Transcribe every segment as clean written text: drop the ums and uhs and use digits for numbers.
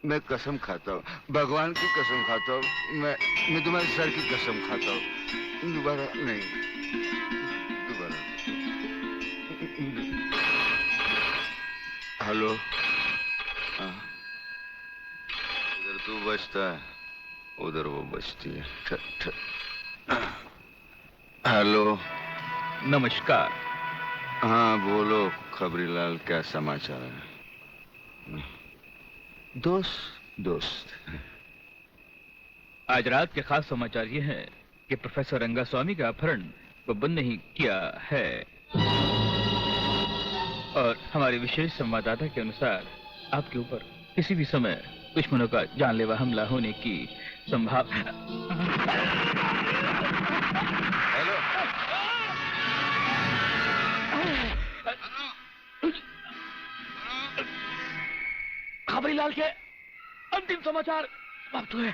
मैं कसम खाता हूँ, भगवान की कसम खाता हूँ, मैं तुम्हारे सर की कसम खाता हूँ। दोबारा नहीं, दोबारा। हेलो, इधर तू बचता है, उधर वो बचती है। हेलो, नमस्कार। हाँ बोलो खबरीलाल, क्या समाचार है? दोस्त आज रात के खास समाचार ये हैं कि प्रोफेसर रंगास्वामी का अपहरण को बंद नहीं किया है और हमारे विशेष संवाददाता के अनुसार आपके ऊपर किसी भी समय दुश्मनों का जानलेवा हमला होने की संभावना। हेलो, खबरीलाल के अंतिम समाचार समाप्त हुए।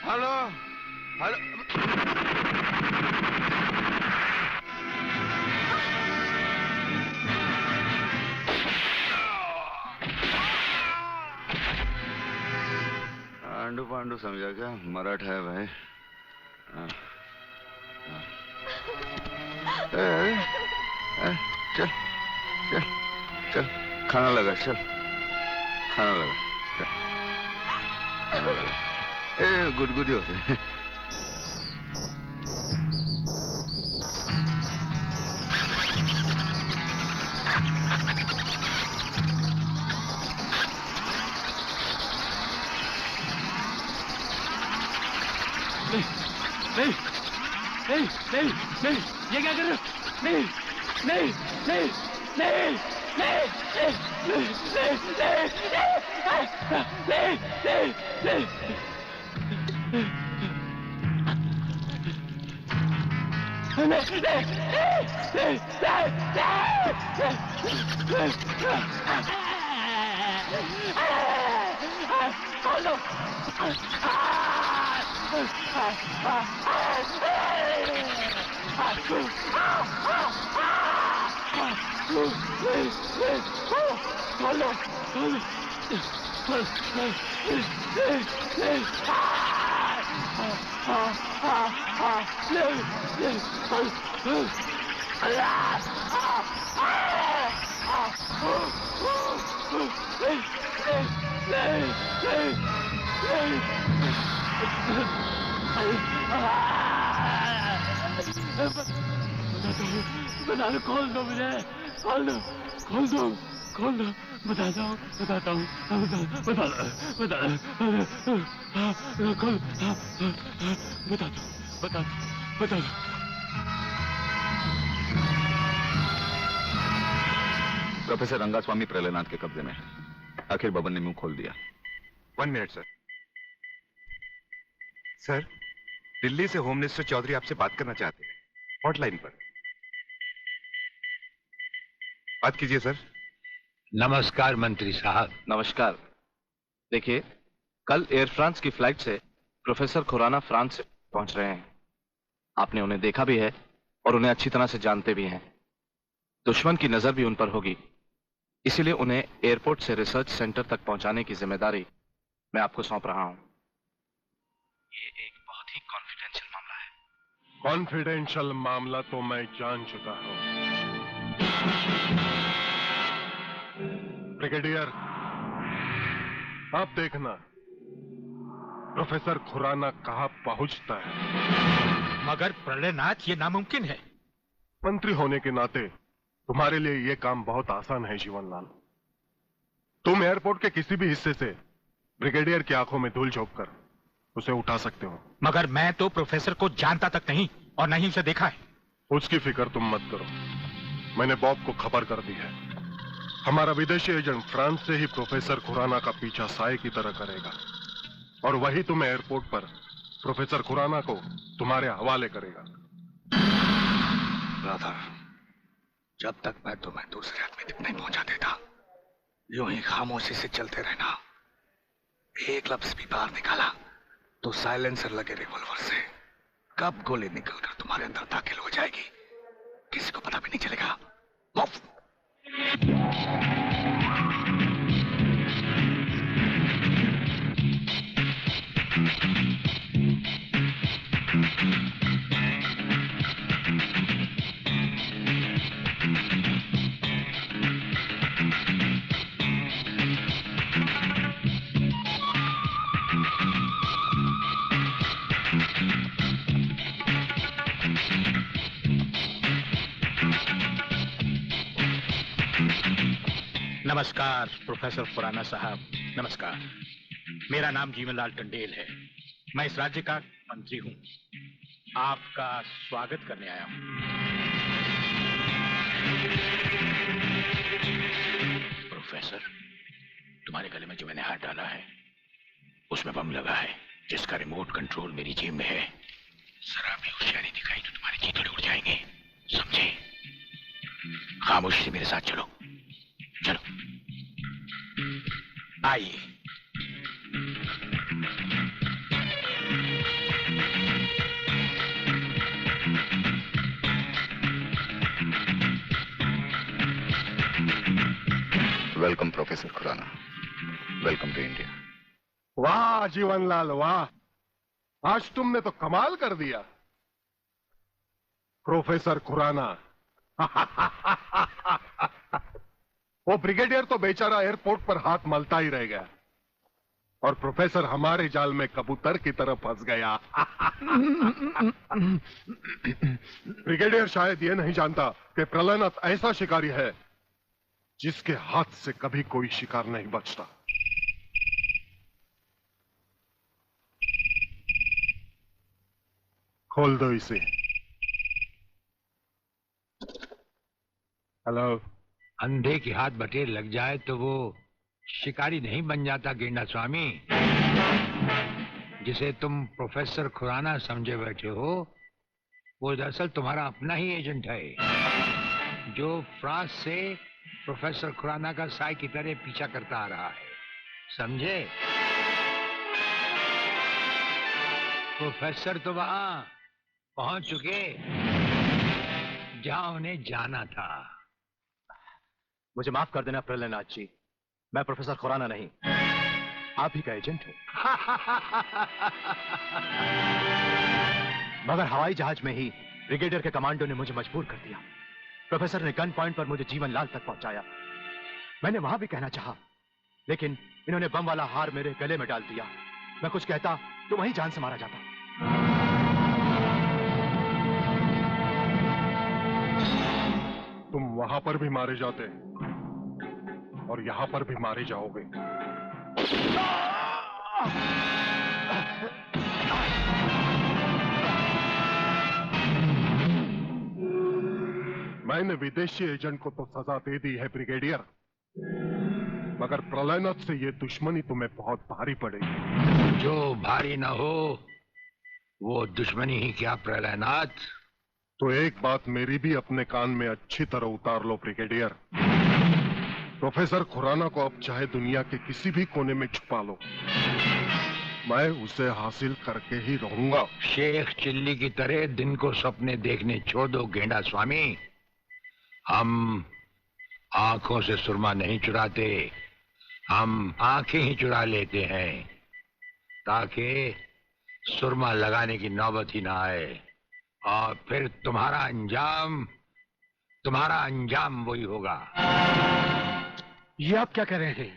हेलो, हेलो, आंडू पांडू समझा क्या? मराठा है भाई। चल चल चल, खाना लगा, चल खाना लगा, चल खाना लगा। गुदगुदी होते हैं। नहीं नहीं नहीं नहीं, ये क्या कर रहे हो? नहीं नहीं नहीं नहीं नहीं नहीं नहीं बता दो, खोल दो मुझे, खोल दो, खोल दो, खोल दो, बताता हूँ, बता दो, खोल, बता दो। प्रोफेसर रंगास्वामी प्रलयनाथ के कब्जे में है। आखिर बबन ने मुंह खोल दिया। 1 मिनट सर। सर, दिल्ली से होम मिनिस्टर चौधरी आपसे बात करना चाहते हैं, हॉटलाइन पर। बात कीजिए सर। नमस्कार मंत्री साहब। नमस्कार। देखिए, कल एयर फ्रांस की फ्लाइट से प्रोफेसर खुराना फ्रांस से पहुंच रहे हैं। आपने उन्हें देखा भी है और उन्हें अच्छी तरह से जानते भी हैं। दुश्मन की नजर भी उन पर होगी, इसीलिए उन्हें एयरपोर्ट से रिसर्च सेंटर तक पहुंचाने की जिम्मेदारी मैं आपको सौंप रहा हूं। ये एक बहुत ही कॉन्फिडेंशियल मामला है। कॉन्फिडेंशियल मामला तो मैं जान चुका हूं। ब्रिगेडियर, आप देखना प्रोफेसर खुराना कहां पहुंचता है। मगर प्रलयनाथ, ये नामुमकिन है। मंत्री होने के नाते तुम्हारे लिए यह काम बहुत आसान है जीवनलाल। तुम एयरपोर्ट के किसी भी हिस्से से ब्रिगेडियर की आंखों में धूल झोंककर उसे उठा सकते हो। मगर मैं तो प्रोफेसर को जानता तक नहीं और नहीं उसे देखा है। उसकी फिक्र तुम मत करो, मैंने बॉब को खबर कर दी है। हमारा विदेशी एजेंट फ्रांस से ही प्रोफेसर खुराना का पीछा साए की तरह करेगा और वही तुम्हें एयरपोर्ट पर प्रोफेसर खुराना को तुम्हारे हवाले करेगा। राधा, जब तक मैं तुम्हें दूसरे आदमी तक नहीं पहुंचा देता, यूं ही खामोशी से चलते रहना। एक लफ्ज भी बाहर निकाला तो साइलेंसर लगे रिवॉल्वर से कब गोली निकलकर तुम्हारे अंदर दाखिल हो जाएगी किसी को पता भी नहीं चलेगा। नमस्कार प्रोफेसर खुराना साहब, नमस्कार। मेरा नाम जीवनलाल टंडेल है। मैं इस राज्य का मंत्री हूँ। आपका स्वागत करने आया हूँ। प्रोफेसर, तुम्हारे गले में जो मैंने हाथ डाला है उसमें बम लगा है, जिसका रिमोट कंट्रोल मेरी जेब में है। जरा भी होशियारी दिखाई तो तुम्हारे चीथड़े उड़ जाएंगे, समझे? खामोशी से मेरे साथ चलो, चलो आइए। Welcome professor Khurana, welcome to India. वाह जीवनलाल वाह, आज तुमने तो कमाल कर दिया प्रोफेसर खुराना। वो ब्रिगेडियर तो बेचारा एयरपोर्ट पर हाथ मलता ही रह गया और प्रोफेसर हमारे जाल में कबूतर की तरह फंस गया। ब्रिगेडियर शायद ये नहीं जानता कि प्रलयनाथ ऐसा शिकारी है जिसके हाथ से कभी कोई शिकार नहीं बचता। खोल दो इसे। हेलो। अंधे के हाथ बटेर लग जाए तो वो शिकारी नहीं बन जाता गेंडा स्वामी। जिसे तुम प्रोफेसर खुराना समझे बैठे हो वो दरअसल तुम्हारा अपना ही एजेंट है, जो फ्रांस से प्रोफेसर खुराना का साई की तरह पीछा करता आ रहा है, समझे? प्रोफेसर तो वहां पहुंच चुके जहां उन्हें जाना था। मुझे माफ कर देना प्रलयनाथ जी, मैं प्रोफेसर खुराना नहीं, आप ही का एजेंट हूं। मगर हवाई जहाज में ही ब्रिगेडियर के कमांडो ने मुझे मजबूर कर दिया। प्रोफेसर ने गन पॉइंट पर मुझे जीवनलाल तक पहुंचाया। मैंने वहां भी कहना चाहा, लेकिन इन्होंने बम वाला हार मेरे गले में डाल दिया। मैं कुछ कहता तो वहीं जान से मारा जाता। तुम वहां पर भी मारे जाते और यहां पर भी मारे जाओगे। मैंने विदेशी एजेंट को तो सजा दे दी है ब्रिगेडियर, मगर प्रलयनाथ से ये दुश्मनी तुम्हें बहुत भारी पड़ेगी। जो भारी ना हो वो दुश्मनी ही क्या प्रलयनाथ। तो एक बात मेरी भी अपने कान में अच्छी तरह उतार लो ब्रिगेडियर। प्रोफेसर खुराना को अब चाहे दुनिया के किसी भी कोने में छुपा लो, मैं उसे हासिल करके ही रहूंगा। शेख चिल्ली की तरह दिन को सपने देखने छोड़ दो गेंडा स्वामी। हम आंखों से सुरमा नहीं चुराते, हम आंखें ही चुरा लेते हैं ताकि सुरमा लगाने की नौबत ही ना आए, और फिर तुम्हारा अंजाम वही होगा। ये आप क्या कह रहे हैं?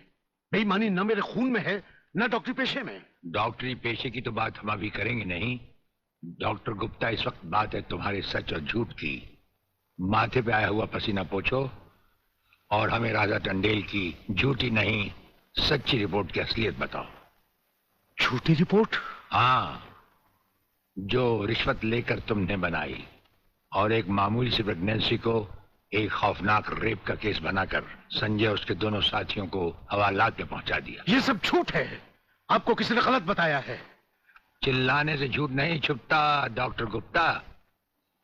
बेईमानी न मेरे खून में है न डॉक्टरी पेशे में। डॉक्टरी पेशे की तो बात हम अभी करेंगे नहीं। डॉक्टर गुप्ता, इस वक्त बात है तुम्हारे सच और झूठ की। माथे पे आया हुआ पसीना पोछो और हमें राजा टंडेल की झूठी नहीं सच्ची रिपोर्ट की असलियत बताओ। झूठी रिपोर्ट? हाँ, जो रिश्वत लेकर तुमने बनाई और एक मामूली सी प्रेगनेंसी को एक खौफनाक रेप का केस बनाकर संजय और उसके दोनों साथियों को हवालात में पहुंचा दिया। ये सब झूठ है, आपको किसी ने गलत बताया है। चिल्लाने से झूठ नहीं छुपता डॉक्टर गुप्ता।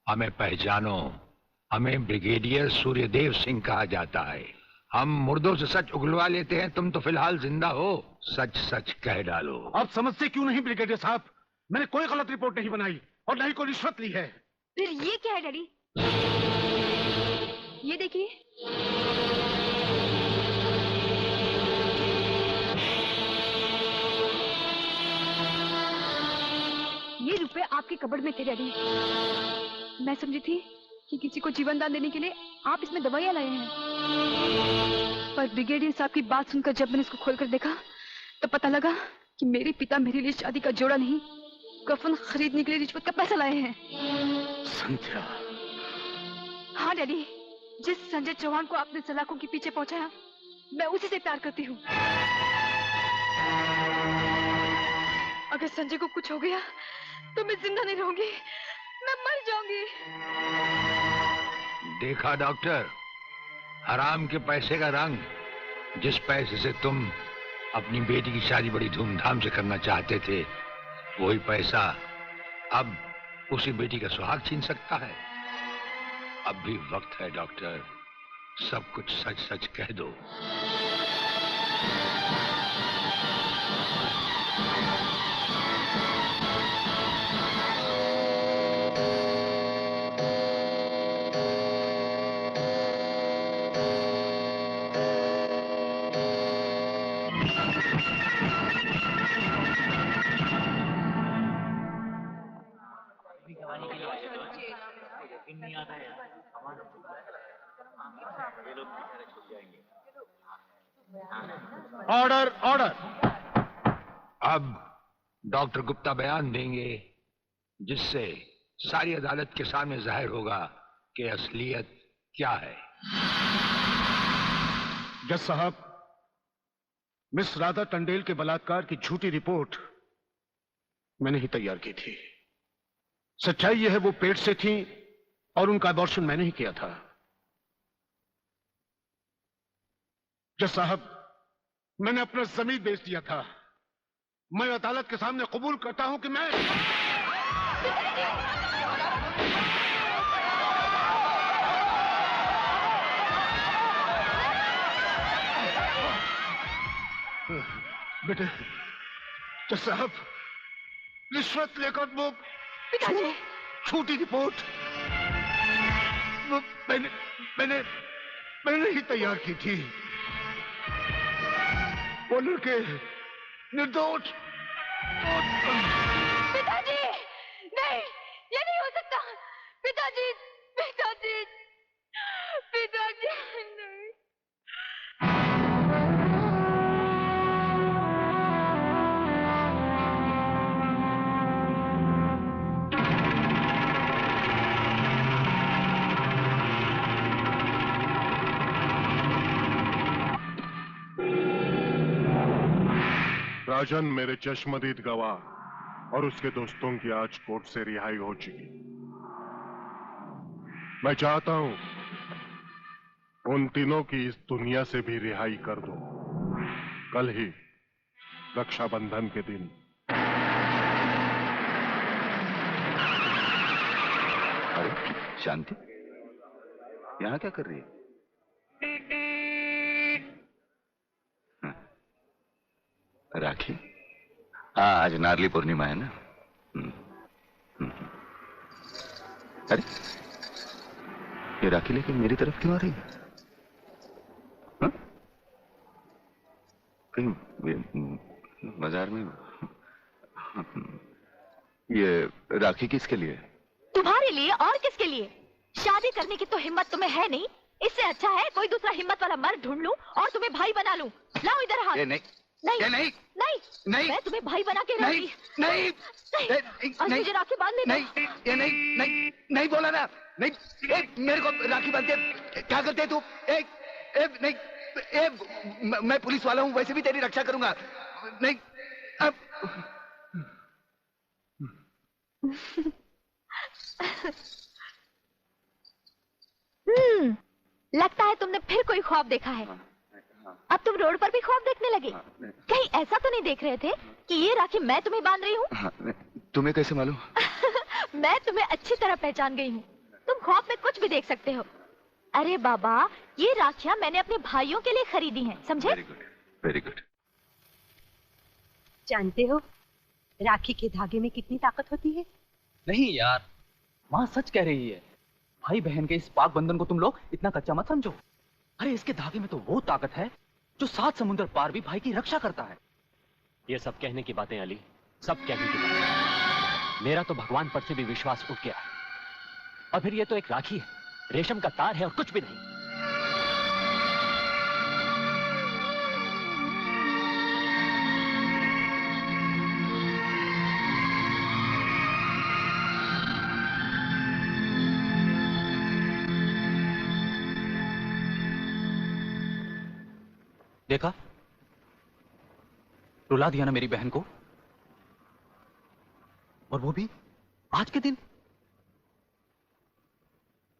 हमें पहचानो, हमें ब्रिगेडियर सूर्यदेव सिंह कहा जाता है। हम मुर्दों से सच उगलवा लेते हैं, तुम तो फिलहाल जिंदा हो। सच सच कह डालो। आप समझते क्यों नहीं ब्रिगेडियर साहब? मैंने कोई गलत रिपोर्ट नहीं बनाई और न ही कोई रिश्वत ली है। फिर ये क्या है डैडी? ये देखिए। ये रुपए आपके कबड़ में थे डैडी। मैं समझी थी कि किसी को जीवन दान देने के लिए आप इसमें दवाइयां लाए हैं, पर ब्रिगेडियर साहब की बात सुनकर जब मैंने इसको खोलकर देखा तो पता लगा कि मेरे पिता मेरे लिए शादी का जोड़ा नहीं, कफन खरीदने के लिए रिश्वत का पैसा लाए हैं। संध्या। हाँ डैडी, जिस संजय चौहान को आपने सलाखों के पीछे पहुंचाया मैं उसी से प्यार करती हूँ। अगर संजय को कुछ हो गया तो मैं जिंदा नहीं रहूंगी, मैं मर जाऊंगी। देखा डॉक्टर, हराम के पैसे का रंग। जिस पैसे से तुम अपनी बेटी की शादी बड़ी धूमधाम से करना चाहते थे, वही पैसा अब उसी बेटी का सुहाग छीन सकता है। अब भी वक्त है डॉक्टर, सब कुछ सच सच कह दो। Order order. अब डॉक्टर गुप्ता बयान देंगे, जिससे सारी अदालत के सामने जाहिर होगा कि असलियत क्या है। जज साहब, मिस राधा टंडेल के बलात्कार की झूठी रिपोर्ट मैंने ही तैयार की थी। सच्चाई यह है वो पेट से थी और उनका अबॉर्शन मैंने ही किया था। जज साहब, मैंने अपना जमीन बेच दिया था। मैं अदालत के सामने कबूल करता हूं कि मैं बेटे, जज साहब, रिश्वत लेकर वो पिताजी, झूठी रिपोर्ट वो मैंने ही तैयार की थी। वो लड़के निर्दोष। पिताजी, नहीं, ये नहीं हो सकता। पिताजी, पिताजी, पिताजी, नहीं। राजन मेरे चश्मदीद गवाह और उसके दोस्तों की आज कोर्ट से रिहाई हो चुकी। मैं चाहता हूं उन तीनों की इस दुनिया से भी रिहाई कर दो। कल ही रक्षाबंधन के दिन। अरे शांति, यहां क्या कर रही है? राखी, हाँ आज नारली पूर्णिमा है ना। अरे ये राखी लेके मेरी तरफ क्यों आ रही है? हाँ? कहीं बाजार में ये राखी किसके लिए? तुम्हारे लिए और किसके लिए? शादी करने की तो हिम्मत तुम्हें है नहीं। इससे अच्छा है कोई दूसरा हिम्मत वाला मर्द ढूंढ लूं और तुम्हें भाई बना लूं। लाओ इधर हाथ। नहीं नहीं नहीं नहीं नहीं, मैं तुम्हें भाई बना के नहीं नहीं आज मुझे राखी बांध लेना। नहीं ये नहीं नहीं नहीं बोला ना। नहीं, मेरे को राखी बांध के क्या करते तू? नहीं, मैं पुलिस वाला हूँ, वैसे भी तेरी रक्षा करूंगा। नहीं अब लगता है तुमने फिर कोई ख्वाब देखा है। अब तुम रोड पर भी ख्वाब देखने लगे। कहीं ऐसा तो नहीं देख रहे थे कि ये राखी मैं तुम्हें बांध रही हूँ? तुम्हें कैसे मालूम? मैं तुम्हें अच्छी तरह पहचान गई हूँ। तुम ख्वाब में कुछ भी देख सकते हो। अरे बाबा, ये राखियाँ मैंने अपने भाइयों के लिए खरीदी हैं, समझे? Very good, very good. जानते हो राखी के धागे में कितनी ताकत होती है? नहीं यार, माँ सच कह रही है। भाई बहन के इस पाक बंधन को तुम लोग इतना कच्चा मत समझो। अरे इसके धागे में तो वो ताकत है जो 7 समुद्र पार भी भाई की रक्षा करता है। ये सब कहने की बातें अली, सब कहने की बातें। मेरा तो भगवान पर से भी विश्वास उठ गया है। और फिर ये तो एक राखी है, रेशम का तार है और कुछ भी नहीं। देखा, रुला दिया ना मेरी बहन को, और वो भी आज के दिन।